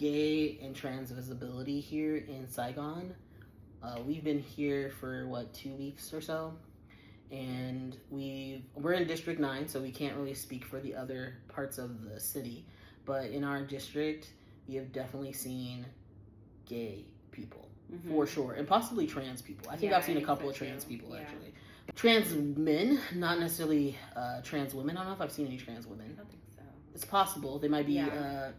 gay and trans visibility here in Saigon. We've been here for 2 weeks or so, and we're in District 9, so we can't really speak for the other parts of the city, but in our district we have definitely seen gay people, for sure, and possibly trans people. I think I've seen a couple of trans people actually. Trans men, not necessarily trans women. I don't know if I've seen any trans women. I don't think so. It's possible. They might be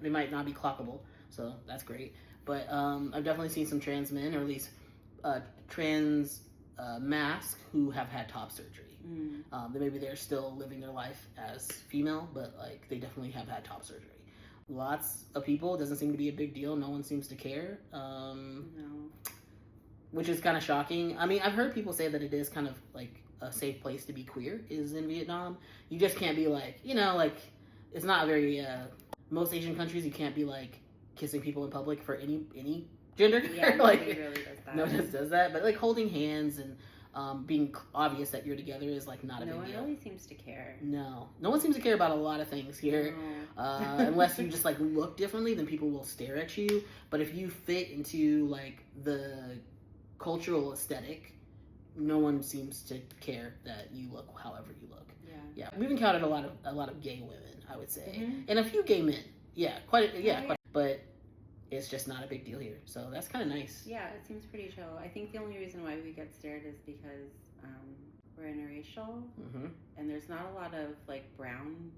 they might not be clockable, so that's great. But I've definitely seen some trans men, or at least trans masks who have had top surgery. Maybe they're still living their life as female, but like they definitely have had top surgery. Lots of people. It doesn't seem to be a big deal. No one seems to care. No. Which is kind of shocking. I mean, I've heard people say that it is kind of like a safe place to be queer is in Vietnam. You just can't be like, like it's not very, most Asian countries, you can't be like kissing people in public for any gender. Yeah, like, nobody really does that. No one does that. But like holding hands and being obvious that you're together is like not a big deal. No one really seems to care. No one seems to care about a lot of things here. No. Unless you just like look differently, then people will stare at you. But if you fit into like the cultural aesthetic, no one seems to care that you look however you look. Yeah. We've encountered a lot of gay women, I would say, and a few gay men. Quite. But it's just not a big deal here, so that's kind of nice. Yeah, it seems pretty chill. I think the only reason why we get stared is because we're interracial, and there's not a lot of like brown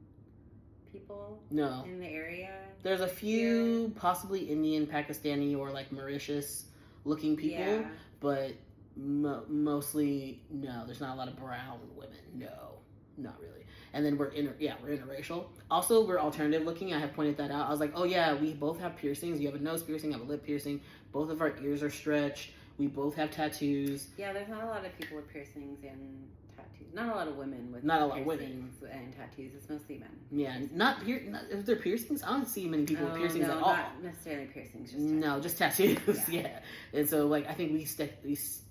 people in the area. There's a few possibly Indian, Pakistani, or like Mauritius looking people, but mostly no. There's not a lot of brown women. No, not really. And then we're interracial. Also, we're alternative looking. I have pointed that out. I was like, oh yeah, we both have piercings. You have a nose piercing, I have a lip piercing. Both of our ears are stretched. We both have tattoos. Yeah, there's not a lot of people with piercings and tattoos. Not a lot of women with piercings and tattoos. It's mostly men. Yeah, not if they're piercings. I don't see many people with piercings at all. Not necessarily piercings. Just tattoos. No, just tattoos. Yeah. And so like I think we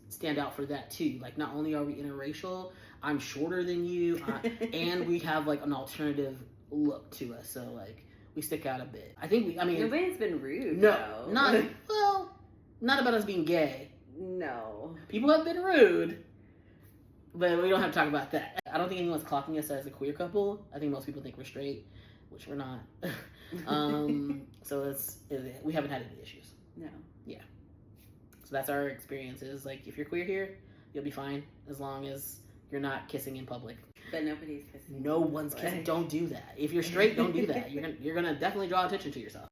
stand out for that too. Like not only are we interracial, I'm shorter than you, and we have like an alternative look to us. So like we stick out a bit. I think nobody's been rude. No, not about us being gay. No, people have been rude, but we don't have to talk about that. I don't think anyone's clocking us as a queer couple. I think most people think we're straight, which we're not. So we haven't had any issues. No. Yeah. So that's our experiences. Like if you're queer here, you'll be fine as long as you're not kissing in public. But nobody's kissing. No one's kissing. Don't do that. If you're straight, don't do that. You're gonna definitely draw attention to yourself.